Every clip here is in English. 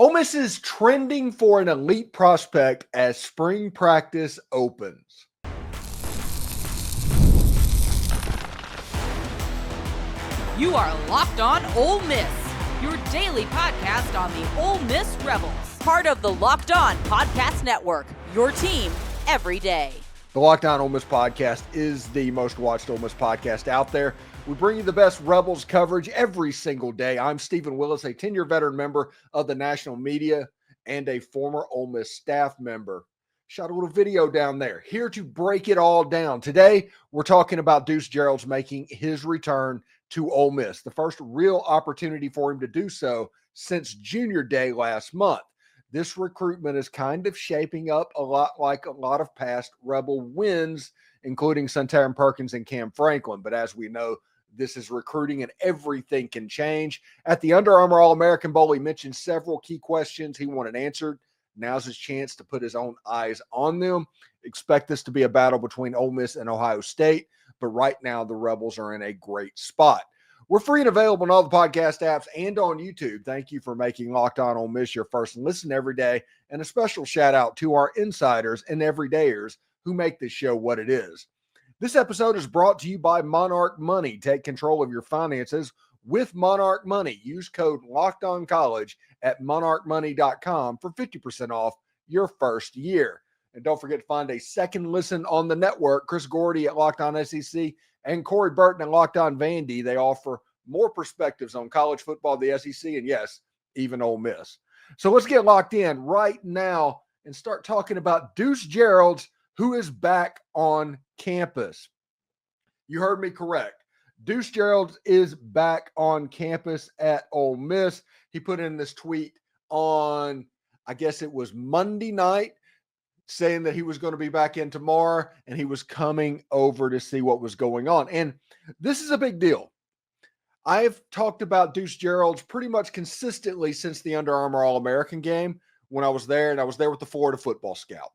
Ole Miss is trending for an elite prospect as spring practice opens. You are Locked On Ole Miss, your daily podcast on the Ole Miss Rebels. Part of the Locked On Podcast Network, your team every day. The Locked On Ole Miss podcast is the most watched Ole Miss podcast out there. We bring you the best Rebels coverage every single day. I'm Steven Willis, a 10-year veteran member of the national media and a former Ole Miss staff member. Shot a little video down there. Here to break it all down. Today, we're talking about Deuce Geralds making his return to Ole Miss, the first real opportunity for him to do so since junior day last month. This recruitment is kind of shaping up a lot like a lot of past Rebel wins, including Suntarine Perkins and Cam Franklin. But as we know, this is recruiting and everything can change. At the Under Armour All-American Bowl, he mentioned several key questions he wanted answered. Now's his chance to put his own eyes on them. Expect this to be a battle between Ole Miss and Ohio State, but right now the Rebels are in a great spot. We're free and available on all the podcast apps and on YouTube. Thank you for making Locked On Ole Miss your first listen every day, and a special shout out to our insiders and everydayers who make this show what it is. This episode is brought to you by Monarch Money. Take control of your finances with Monarch Money. Use code LOCKEDONCollege at monarchmoney.com for 50% off your first year. And don't forget to find a second listen on the network. Chris Gordy at Locked On SEC and Corey Burton at Locked On Vandy. They offer more perspectives on college football, the SEC, and yes, even Ole Miss. So let's get locked in right now and start talking about Deuce Geralds, who is back on campus. You heard me correct. Deuce Geralds is back on campus at Ole Miss. He put in this tweet on, I guess it was Monday night, saying that he was going to be back in tomorrow and he was coming over to see what was going on. And this is a big deal. I've talked about Deuce Geralds pretty much consistently since the Under Armour All-American game when I was there, and I was there with the Florida football scout.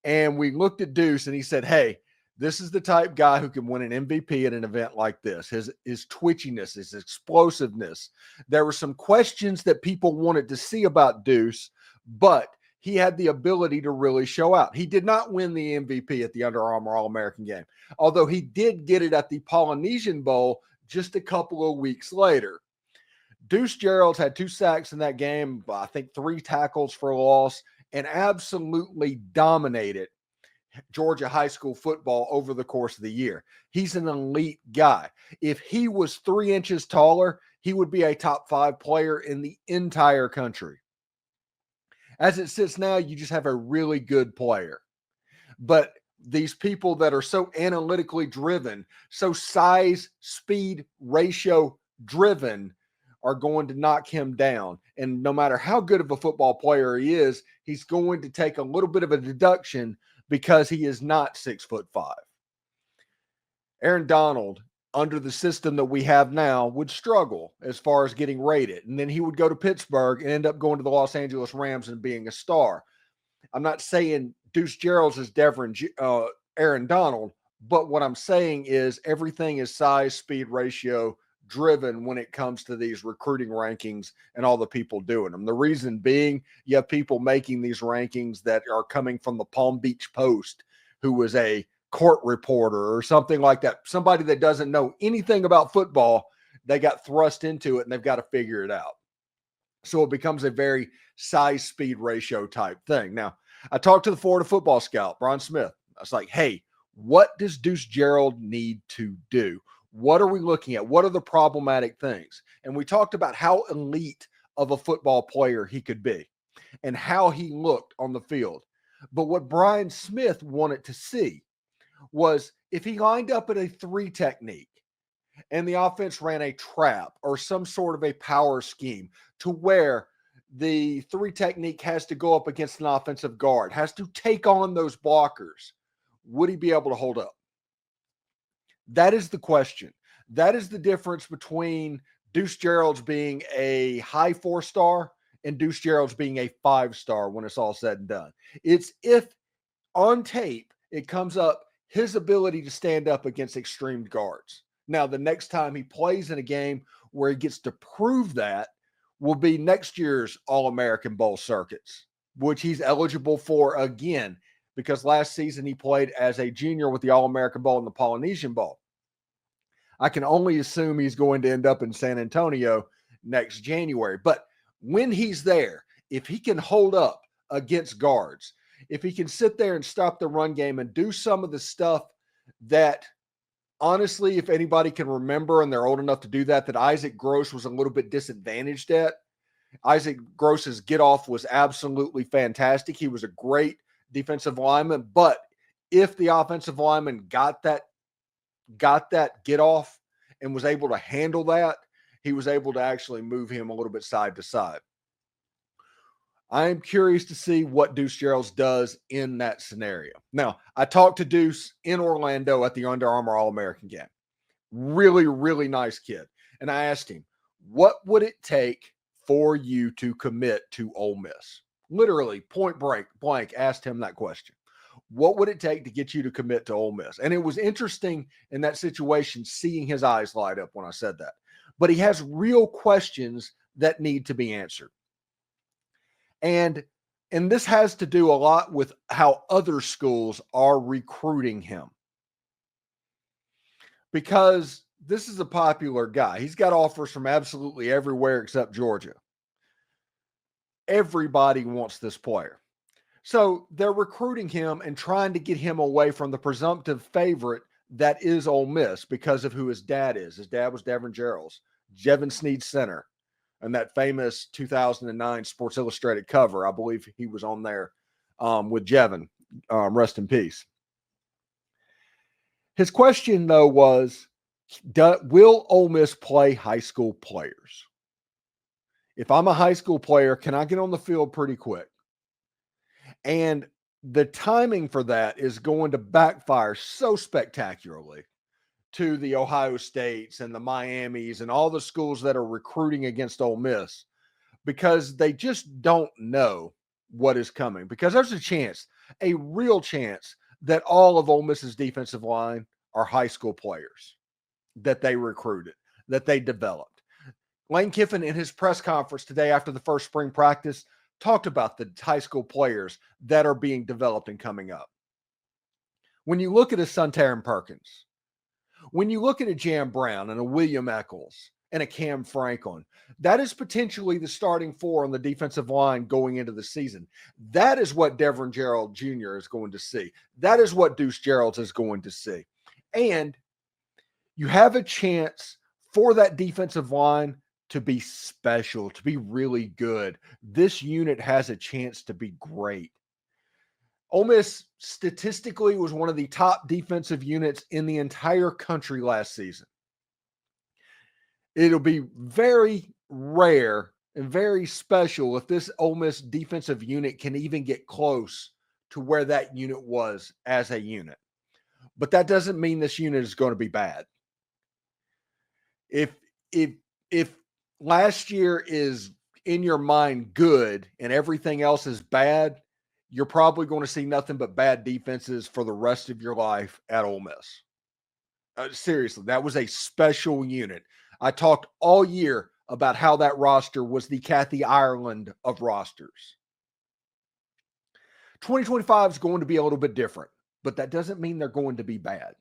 And we looked at Deuce and he said, hey, this is the type guy who can win an MVP at an event like this. His twitchiness, his explosiveness. There were some questions that people wanted to see about Deuce, but he had the ability to really show out. He did not win the MVP at the Under Armour All-American game, although he did get it at the Polynesian Bowl just a couple of weeks later. Deuce Geralds had 2 sacks in that game, I think 3 tackles for loss, and absolutely dominated Georgia high school football over the course of the year. He's an elite guy. If he was 3 inches taller, he would be a top 5 player in the entire country. As it sits now, you just have a really good player. But these people that are so analytically driven, so size, speed, ratio driven, are going to knock him down. And no matter how good of a football player he is, he's going to take a little bit of a deduction because he is not 6'5". Aaron Donald, under the system that we have now, would struggle as far as getting rated. And then he would go to Pittsburgh and end up going to the Los Angeles Rams and being a star. I'm not saying Deuce Geralds is Aaron Donald, but what I'm saying is everything is size, speed, ratio driven when it comes to these recruiting rankings and all the people doing them. The reason being, you have people making these rankings that are coming from the Palm Beach Post, who was a court reporter or something like that. Somebody that doesn't know anything about football, they got thrust into it and they've got to figure it out. So it becomes a very size speed ratio type thing. Now, I talked to the Florida football scout, Brian Smith. I was like, hey, what does Deuce Geralds need to do? What are we looking at? What are the problematic things? And we talked about how elite of a football player he could be and how he looked on the field. But what Brian Smith wanted to see was if he lined up at a 3 technique and the offense ran a trap or some sort of a power scheme to where the 3 technique has to go up against an offensive guard, has to take on those blockers, would he be able to hold up? That is the question. That is the difference between Deuce Geralds being a high 4-star and Deuce Geralds being a 5-star when it's all said and done. It's if on tape it comes up his ability to stand up against extreme guards. Now, the next time he plays in a game where he gets to prove that will be next year's All-American Bowl circuits, which he's eligible for again, because last season he played as a junior with the All-American Bowl and the Polynesian Bowl. I can only assume he's going to end up in San Antonio next January. But when he's there, if he can hold up against guards, if he can sit there and stop the run game and do some of the stuff that, honestly, if anybody can remember and they're old enough to do that, that Isaac Gross was a little bit disadvantaged at. Isaac Gross's get off was absolutely fantastic. He was a great defensive lineman, but if the offensive lineman got that get off and was able to handle that, he was able to actually move him a little bit side to side. I am curious to see what Deuce Geralds does in that scenario. Now, I talked to Deuce in Orlando at the Under Armour All-American game. Really, really nice kid. And I asked him, what would it take for you to commit to Ole Miss? Literally, point blank, asked him that question. What would it take to get you to commit to Ole Miss? And it was interesting in that situation, seeing his eyes light up when I said that. But he has real questions that need to be answered. And this has to do a lot with how other schools are recruiting him. Because this is a popular guy. He's got offers from absolutely everywhere except Georgia. Everybody wants this player. So they're recruiting him and trying to get him away from the presumptive favorite that is Ole Miss because of who his dad is. His dad was Gavin Geralds, Jevin Sneed center, and that famous 2009 Sports Illustrated cover. I believe he was on there with Jevin. Rest in peace. His question, though, was, will Ole Miss play high school players? If I'm a high school player, can I get on the field pretty quick? And the timing for that is going to backfire so spectacularly to the Ohio States and the Miamis and all the schools that are recruiting against Ole Miss, because they just don't know what is coming. Because there's a chance, a real chance, that all of Ole Miss's defensive line are high school players that they recruited, that they developed. Lane Kiffin, in his press conference today after the first spring practice, talked about the high school players that are being developed and coming up. When you look at a Suntaryn Perkins, when you look at a Jam Brown and a William Eccles and a Cam Franklin, that is potentially the starting four on the defensive line going into the season. That is what Devin Gerald Jr. is going to see. That is what Deuce Geralds is going to see. And you have a chance for that defensive line to be special, to be really good. This unit has a chance to be great. Ole Miss statistically was one of the top defensive units in the entire country last season. It'll be very rare and very special if this Ole Miss defensive unit can even get close to where that unit was as a unit. But that doesn't mean this unit is going to be bad. If last year is in your mind good and everything else is bad, you're probably going to see nothing but bad defenses for the rest of your life at Ole Miss. Seriously, that was a special unit. I talked all year about how that roster was the Kathy Ireland of rosters. 2025 is going to be a little bit different, but that doesn't mean they're going to be bad.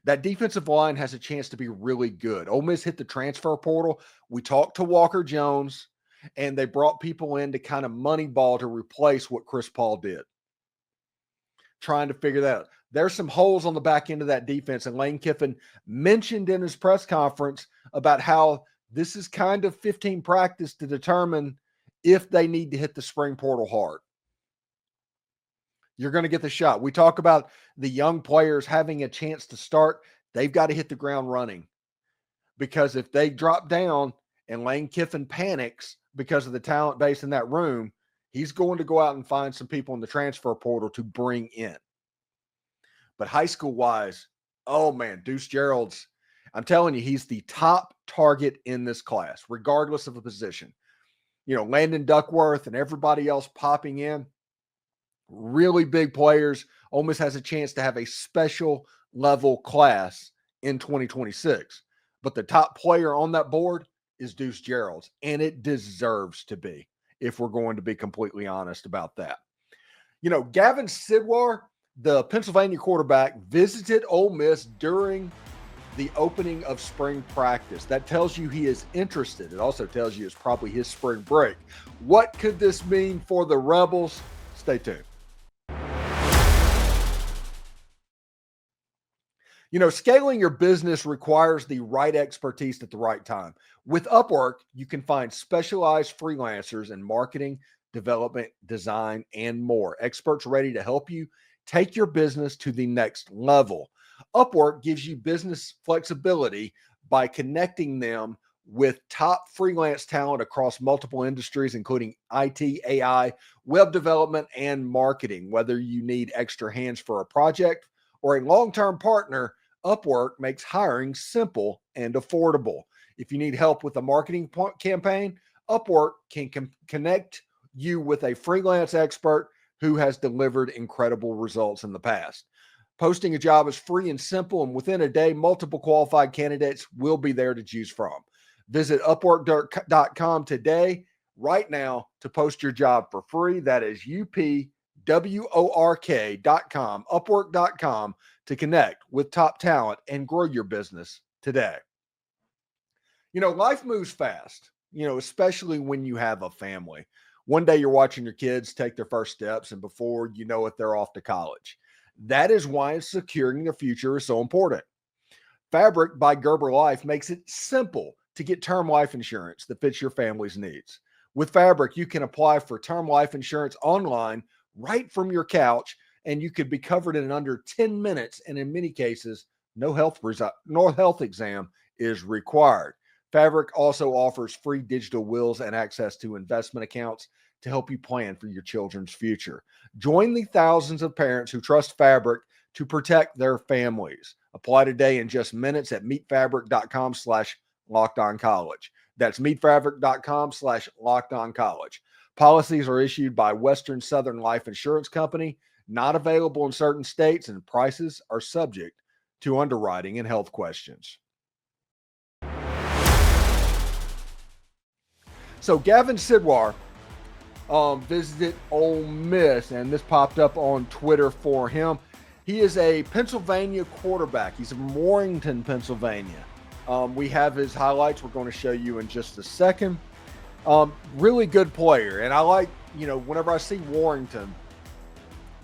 That defensive line has a chance to be really good. Ole Miss hit the transfer portal. We talked to Walker Jones, and they brought people in to kind of moneyball to replace what Chris Paul did. Trying to figure that out. There's some holes on the back end of that defense, and Lane Kiffin mentioned in his press conference about how this is kind of 15 practice to determine if they need to hit the spring portal hard. You're going to get the shot. We talk about the young players having a chance to start. They've got to hit the ground running, because if they drop down and Lane Kiffin panics because of the talent base in that room, he's going to go out and find some people in the transfer portal to bring in. But high school wise, oh man, Deuce Geralds, I'm telling you, he's the top target in this class, regardless of the position. You know, Landon, Duckworth, and everybody else popping in. Really big players. Ole Miss has a chance to have a special level class in 2026. But the top player on that board is Deuce Geralds, and it deserves to be, if we're going to be completely honest about that. Gavin Sidwar, the Pennsylvania quarterback, visited Ole Miss during the opening of spring practice. That tells you he is interested. It also tells you it's probably his spring break. What could this mean for the Rebels? Stay tuned. Scaling your business requires the right expertise at the right time. With Upwork, you can find specialized freelancers in marketing, development, design, and more. Experts ready to help you take your business to the next level. Upwork gives you business flexibility by connecting them with top freelance talent across multiple industries, including IT, AI, web development, and marketing. Whether you need extra hands for a project or a long-term partner, Upwork makes hiring simple and affordable. If you need help with a marketing campaign, Upwork can connect you with a freelance expert who has delivered incredible results in the past. Posting a job is free and simple, and within a day, multiple qualified candidates will be there to choose from. Visit Upwork.com today, right now, to post your job for free. That is UPWORK.com, Upwork.com, to connect with top talent and grow your business today. Life moves fast, especially when you have a family. One day you're watching your kids take their first steps, and before you know it, they're off to college. That is why securing the future is so important. Fabric by Gerber Life makes it simple to get term life insurance that fits your family's needs. With Fabric, you can apply for term life insurance online right from your couch, and you could be covered in under 10 minutes. And in many cases, no health exam is required. Fabric also offers free digital wills and access to investment accounts to help you plan for your children's future. Join the thousands of parents who trust Fabric to protect their families. Apply today in just minutes at meetfabric.com/lockedoncollege. That's meetfabric.com/lockedoncollege. Policies are issued by Western Southern Life Insurance Company, not available in certain states, and prices are subject to underwriting and health questions. So Gavin Sidwar visited Ole Miss, and this popped up on Twitter for him. He is a Pennsylvania quarterback. He's from Warrington, Pennsylvania. We have his highlights we're going to show you in just a second. Really good player. And I like, whenever I see Warrington,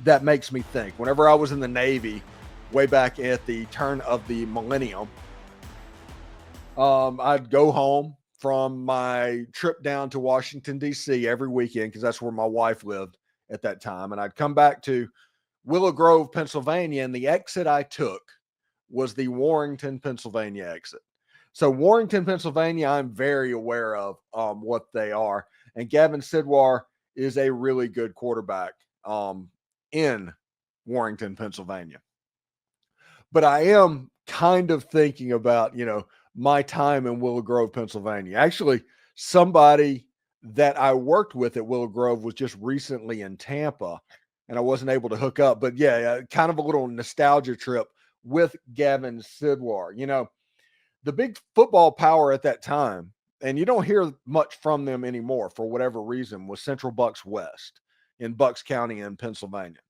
that makes me think. Whenever I was in the Navy, way back at the turn of the millennium, I'd go home from my trip down to Washington, D.C. every weekend, because that's where my wife lived at that time. And I'd come back to Willow Grove, Pennsylvania, and the exit I took was the Warrington, Pennsylvania exit. So Warrington, Pennsylvania, I'm very aware of what they are. And Gavin Sidwar is a really good quarterback in Warrington, Pennsylvania. But I am kind of thinking about, my time in Willow Grove, Pennsylvania. Actually, somebody that I worked with at Willow Grove was just recently in Tampa, and I wasn't able to hook up. But yeah, kind of a little nostalgia trip with Gavin Sidwar. The big football power at that time, and you don't hear much from them anymore for whatever reason, was Central Bucks West in Bucks County in Pennsylvania.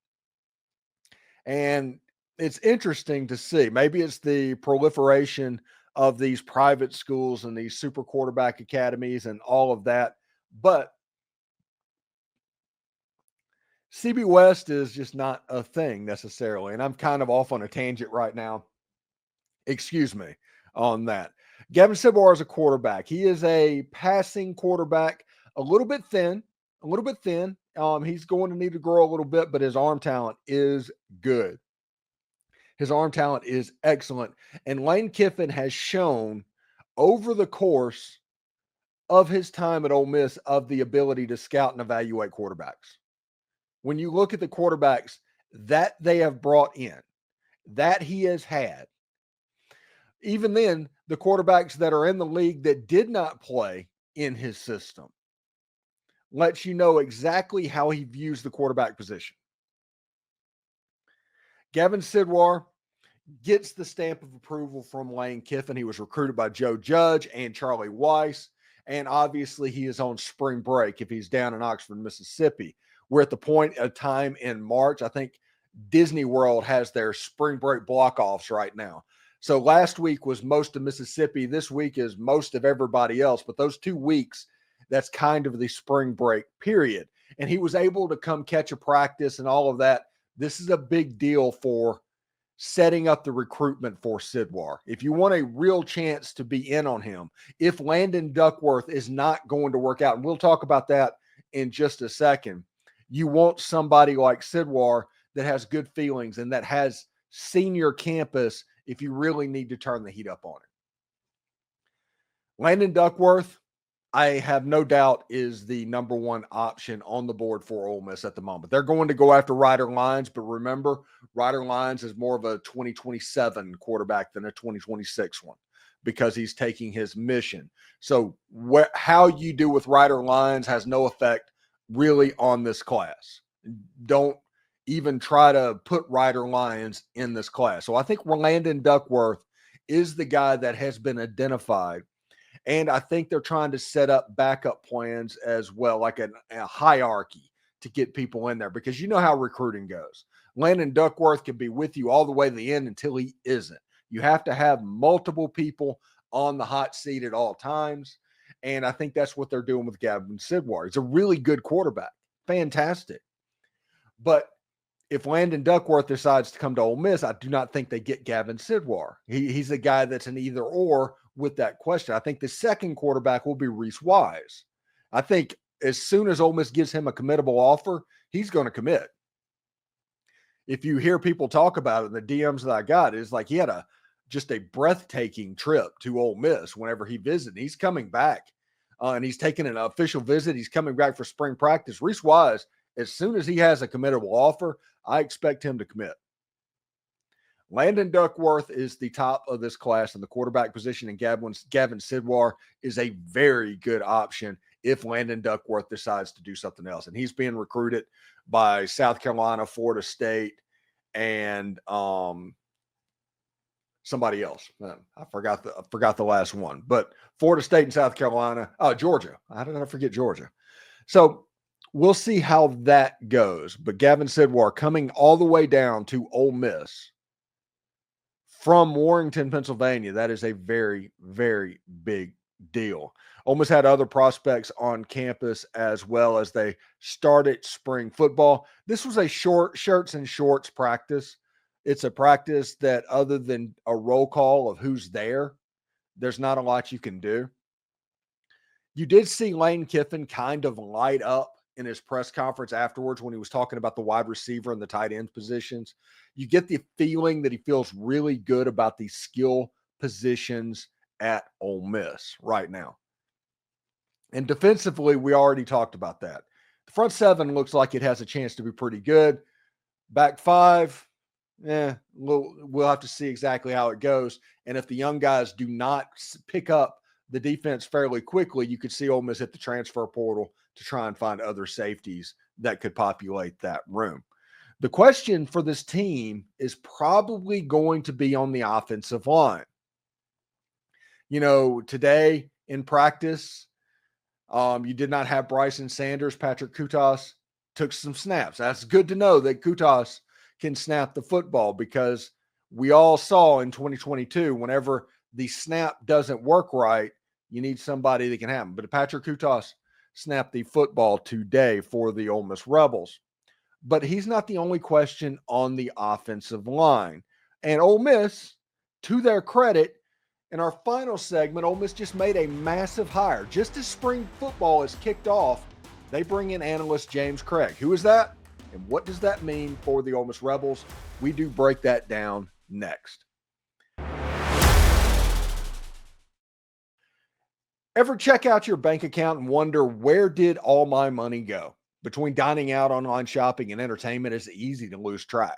And it's interesting to see. Maybe it's the proliferation of these private schools and these super quarterback academies and all of that. But CB West is just not a thing necessarily. And I'm kind of off on a tangent right now. Excuse me on that. Gavin Sidwar is a quarterback. He is a passing quarterback, a little bit thin. He's going to need to grow a little bit, but his arm talent is good. His arm talent is excellent. And Lane Kiffin has shown over the course of his time at Ole Miss of the ability to scout and evaluate quarterbacks. When you look at the quarterbacks that they have brought in, that he has had, even then, the quarterbacks that are in the league that did not play in his system, lets you know exactly how he views the quarterback position. Gavin Sidwar gets the stamp of approval from Lane Kiffin. He was recruited by Joe Judge and Charlie Weiss. And obviously he is on spring break if he's down in Oxford, Mississippi. We're at the point of time in March. I think Disney World has their spring break block offs right now. So last week was most of Mississippi. This week is most of everybody else. But those 2 weeks, that's kind of the spring break period. And he was able to come catch a practice and all of that. This is a big deal for setting up the recruitment for Sidwar. If you want a real chance to be in on him, if Landon Duckworth is not going to work out, and we'll talk about that in just a second, you want somebody like Sidwar that has good feelings and that has senior campus if you really need to turn the heat up on it. Landon Duckworth, I have no doubt, is the number one option on the board for Ole Miss at the moment. They're going to go after Ryder Lyons, but remember, Ryder Lyons is more of a 2027 quarterback than a 2026 one because he's taking his mission. So how you do with Ryder Lyons has no effect really on this class. Don't even try to put Ryder Lyons in this class. So I think Landon Duckworth is the guy that has been identified. And I think they're trying to set up backup plans as well, like a hierarchy to get people in there, because you know how recruiting goes. Landon Duckworth can be with you all the way to the end until he isn't. You have to have multiple people on the hot seat at all times. And I think that's what they're doing with Gavin Sidwar. He's a really good quarterback. Fantastic. But if Landon Duckworth decides to come to Ole Miss, I do not think they get Gavin Sidwar. He's a guy that's an either or with that question. I think the second quarterback will be Reese. I think as soon as Ole Miss gives him a committable offer, he's going to commit. If you hear people talk about it, the DMs that I got is like he had just a breathtaking trip to Ole Miss whenever he visited. He's coming back and he's taking an official visit. He's coming back for spring practice. Reese, as soon as he has a committable offer, I expect him to commit. Landon Duckworth is the top of this class in the quarterback position, and Gavin Sidwar is a very good option if Landon Duckworth decides to do something else. And he's being recruited by South Carolina, Florida State, and somebody else. I forgot the last one, but Florida State and South Carolina. Oh, Georgia. How did I forget Georgia? So we'll see how that goes. But Gavin Sidwar coming all the way down to Ole Miss from Warrington, Pennsylvania, that is a very, very big deal. Ole Miss had other prospects on campus as well as they started spring football. This was a shirts and shorts practice. It's a practice that, other than a roll call of who's there, there's not a lot you can do. You did see Lane Kiffin kind of light up in his press conference afterwards when he was talking about the wide receiver and the tight end positions. You get the feeling that he feels really good about these skill positions at Ole Miss right now. And defensively, we already talked about that. The front seven looks like it has a chance to be pretty good. Back five, we'll have to see exactly how it goes. And if the young guys do not pick up the defense fairly quickly, you could see Ole Miss hit the transfer portal to try and find other safeties that could populate that room. The question for this team is probably going to be on the offensive line. You know, today in practice, you did not have Bryson Sanders. Patrick Kutas took some snaps. That's good to know that Kutas can snap the football, because we all saw in 2022, whenever the snap doesn't work right, you need somebody that can have them. But Patrick Kutas snapped the football today for the Ole Miss Rebels. But he's not the only question on the offensive line. And Ole Miss, to their credit, in our final segment, Ole Miss just made a massive hire. Just as spring football is kicked off, they bring in analyst James Cregg. Who is that? And what does that mean for the Ole Miss Rebels? We do break that down next. Ever check out your bank account and wonder, where did all my money go? Between dining out, online shopping, and entertainment, it's easy to lose track.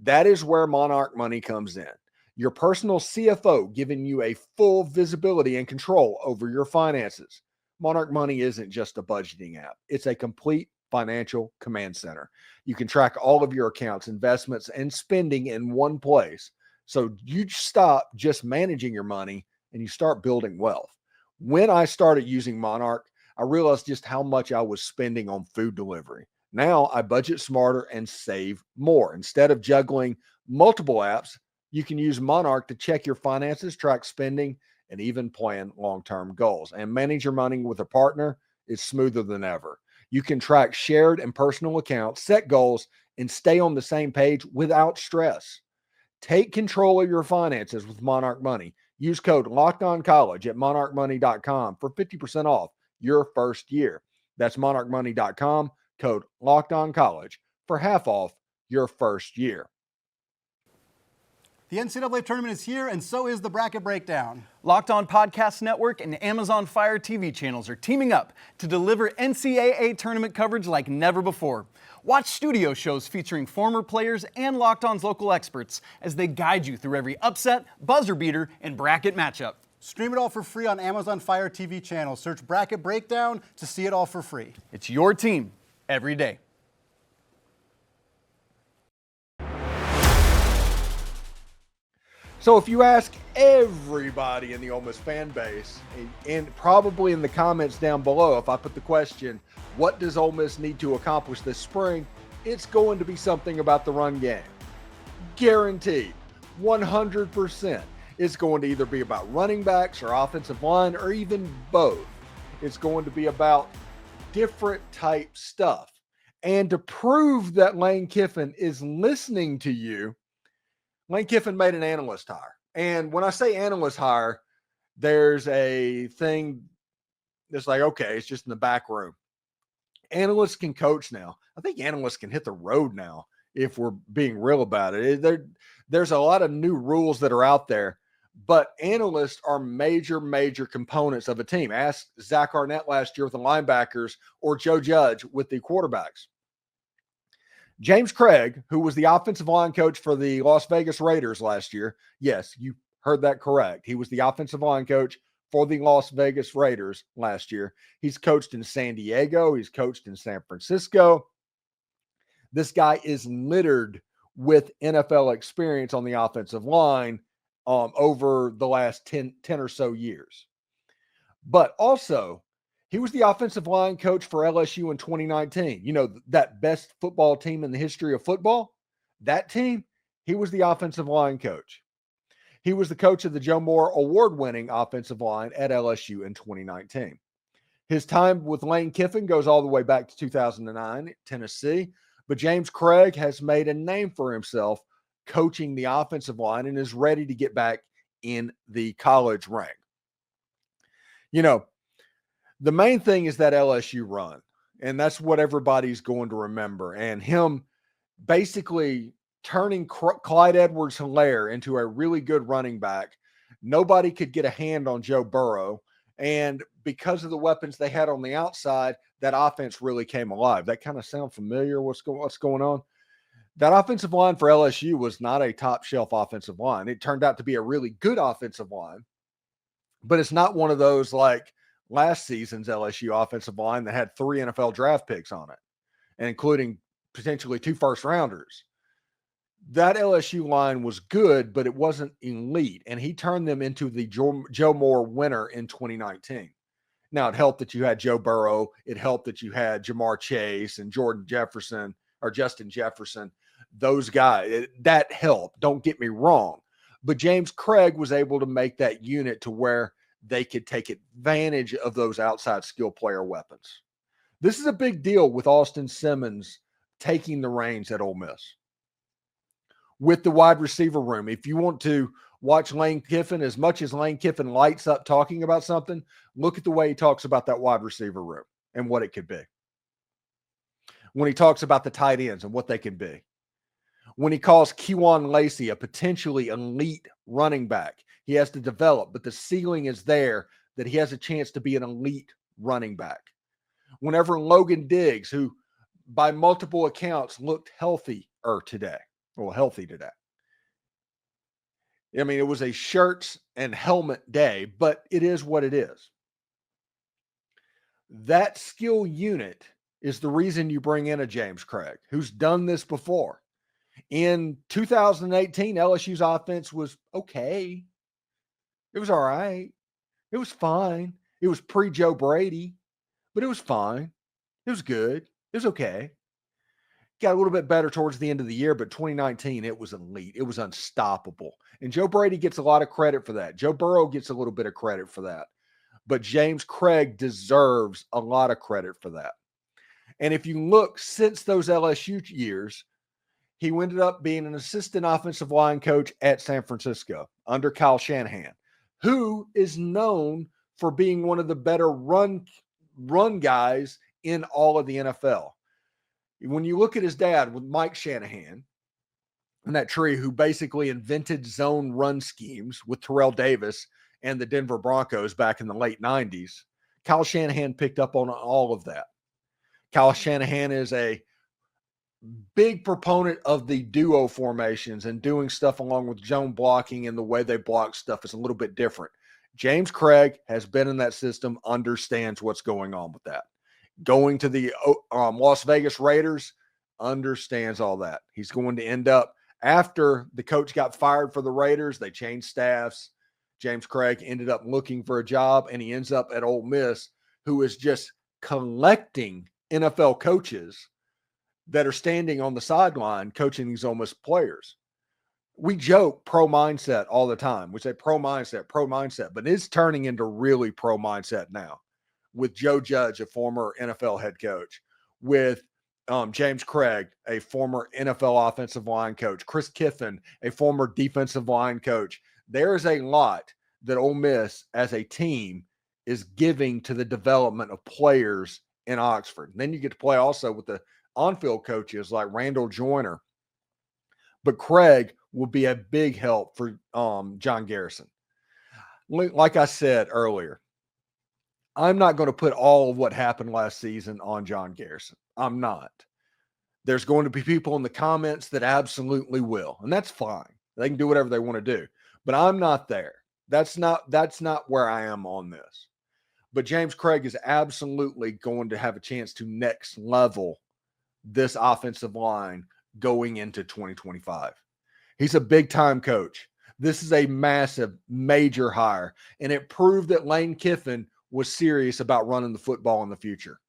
That is where Monarch Money comes in. Your personal CFO, giving you a full visibility and control over your finances. Monarch Money isn't just a budgeting app. It's a complete financial command center. You can track all of your accounts, investments, and spending in one place. So you stop just managing your money and you start building wealth. When I started using Monarch, I realized just how much I was spending on food delivery. Now I budget smarter and save more. Instead of juggling multiple apps, you can use Monarch to check your finances, track spending, and even plan long-term goals. And manage your money with a partner is smoother than ever. You can track shared and personal accounts, set goals, and stay on the same page without stress. Take control of your finances with Monarch Money. Use code LOCKEDONCollege at monarchmoney.com for 50% off your first year. That's monarchmoney.com, code LOCKEDONCollege for half off your first year. The NCAA tournament is here, and so is the Bracket Breakdown. Locked On Podcast Network and Amazon Fire TV channels are teaming up to deliver NCAA tournament coverage like never before. Watch studio shows featuring former players and Locked On's local experts as they guide you through every upset, buzzer beater, and bracket matchup. Stream it all for free on Amazon Fire TV channel. Search Bracket Breakdown to see it all for free. It's your team every day. So if you ask everybody in the Ole Miss fan base, and probably in the comments down below, if I put the question, what does Ole Miss need to accomplish this spring? It's going to be something about the run game. Guaranteed. 100%. It's going to either be about running backs or offensive line or even both. It's going to be about different type stuff. And to prove that Lane Kiffin is listening to you, Lane Kiffin made an analyst hire. And when I say analyst hire, there's a thing that's like, okay, it's just in the back room. Analysts can coach now. I think analysts can hit the road now, if we're being real about it. There's a lot of new rules that are out there, but analysts are major components of a team. Ask Zach Arnett last year with the linebackers or Joe Judge with the quarterbacks. James Cregg, who was the offensive line coach for the Las Vegas Raiders last year. Yes, you heard that correct. He was the offensive line coach for the Las Vegas Raiders last year. He's coached in San Diego. He's coached in San Francisco. This guy is littered with NFL experience on the offensive line over the last 10 or so years. But also, he was the offensive line coach for LSU in 2019. You know, that best football team in the history of football? That team, he was the offensive line coach. He was the coach of the Joe Moore award-winning offensive line at LSU in 2019. His time with Lane Kiffin goes all the way back to 2009 at Tennessee, but James Cregg has made a name for himself coaching the offensive line and is ready to get back in the college rank. You know, the main thing is that LSU run, and that's what everybody's going to remember. And him basically turning Clyde Edwards-Helaire into a really good running back. Nobody could get a hand on Joe Burrow. And because of the weapons they had on the outside, that offense really came alive. That kind of sound familiar? What's going on? That offensive line for LSU was not a top shelf offensive line. It turned out to be a really good offensive line, but it's not one of those like last season's LSU offensive line that had 3 NFL draft picks on it, and including potentially 2 first-rounders. That LSU line was good, but it wasn't elite, and he turned them into the Joe Moore winner in 2019. Now, it helped that you had Joe Burrow. It helped that you had Jamar Chase and Justin Jefferson. Those guys, that helped. Don't get me wrong. But James Cregg was able to make that unit to where they could take advantage of those outside skill player weapons. This is a big deal with Austin Simmons taking the reins at Ole Miss. With the wide receiver room, if you want to watch Lane Kiffin, as much as Lane Kiffin lights up talking about something, look at the way he talks about that wide receiver room and what it could be. When he talks about the tight ends and what they can be. When he calls Kewan Lacey a potentially elite running back, he has to develop, but the ceiling is there that he has a chance to be an elite running back. Whenever Logan Diggs, who by multiple accounts looked healthy today. I mean, it was a shirts and helmet day, but it is what it is. That skill unit is the reason you bring in a James Cregg, who's done this before. In 2018, LSU's offense was okay. It was all right. It was fine. It was pre-Joe Brady, but it was fine. It was good. It was okay. Got a little bit better towards the end of the year, but 2019, it was elite. It was unstoppable. And Joe Brady gets a lot of credit for that. Joe Burrow gets a little bit of credit for that. But James Cregg deserves a lot of credit for that. And if you look since those LSU years, he ended up being an assistant offensive line coach at San Francisco under Kyle Shanahan, who is known for being one of the better run guys in all of the NFL. When you look at his dad with Mike Shanahan and that tree, who basically invented zone run schemes with Terrell Davis and the Denver Broncos back in the late 90s, Kyle Shanahan picked up on all of that. Kyle Shanahan is a big proponent of the duo formations and doing stuff along with zone blocking, and the way they block stuff is a little bit different. James Cregg has been in that system, understands what's going on with that. Going to the Las Vegas Raiders, understands all that. He's going to end up, after the coach got fired for the Raiders, they changed staffs. James Cregg ended up looking for a job, and he ends up at Ole Miss, who is just collecting NFL coaches that are standing on the sideline coaching these Ole Miss players. We joke pro mindset all the time. We say pro mindset, but it's turning into really pro mindset now, with Joe Judge, a former NFL head coach, with James Cregg, a former NFL offensive line coach, Chris Kiffin, a former defensive line coach. There is a lot that Ole Miss as a team is giving to the development of players in Oxford. And then you get to play also with the on-field coaches like Randall Joyner. But Cregg will be a big help for John Garrison. Like I said earlier, I'm not going to put all of what happened last season on John Garrison. I'm not. There's going to be people in the comments that absolutely will, and that's fine. They can do whatever they want to do, but I'm not there. That's not where I am on this. But James Cregg is absolutely going to have a chance to next level this offensive line going into 2025. He's a big-time coach. This is a massive, major hire, and it proved that Lane Kiffin was serious about running the football in the future.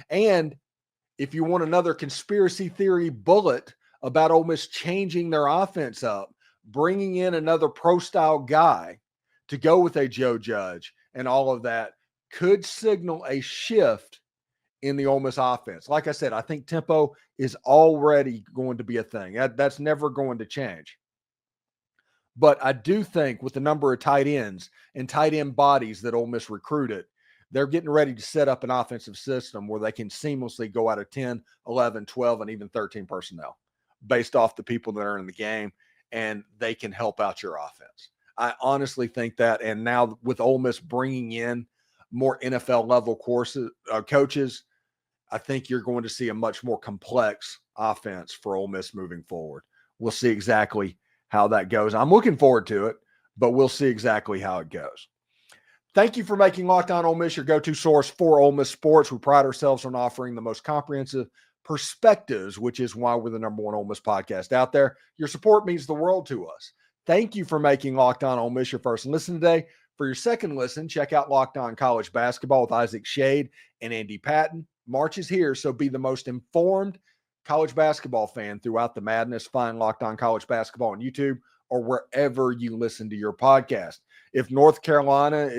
And if you want another conspiracy theory bullet about Ole Miss changing their offense up, bringing in another pro-style guy to go with a Joe Judge and all of that could signal a shift in the Ole Miss offense. Like I said, I think tempo is already going to be a thing. That's never going to change. But I do think with the number of tight ends and tight end bodies that Ole Miss recruited, they're getting ready to set up an offensive system where they can seamlessly go out of 10, 11, 12, and even 13 personnel based off the people that are in the game, and they can help out your offense. I honestly think that, and now with Ole Miss bringing in more NFL level coaches, I think you're going to see a much more complex offense for Ole Miss moving forward. We'll see exactly how that goes. I'm looking forward to it, but we'll see exactly how it goes. Thank you for making Locked On Ole Miss your go-to source for Ole Miss sports. We pride ourselves on offering the most comprehensive perspectives, which is why we're the number one Ole Miss podcast out there. Your support means the world to us. Thank you for making Locked On Ole Miss your first listen today. For your second listen, check out Locked On College Basketball with Isaac Shade and Andy Patton. March is here, so be the most informed college basketball fan throughout the madness. Find Locked On College Basketball on YouTube or wherever you listen to your podcast. If North Carolina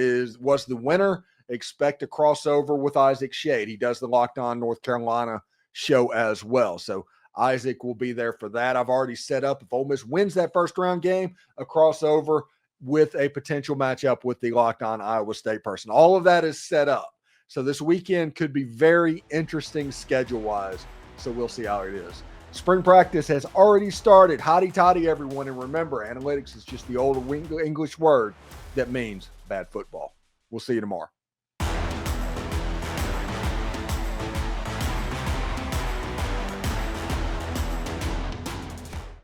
was the winner, expect a crossover with Isaac Shade. He does the Locked On North Carolina show as well. So Isaac will be there for that. I've already set up, if Ole Miss wins that first round game, a crossover with a potential matchup with the Locked On Iowa State person. All of that is set up. So this weekend could be very interesting schedule-wise. So we'll see how it is. Spring practice has already started. Hotty toddy, everyone. And remember, analytics is just the old English word that means bad football. We'll see you tomorrow.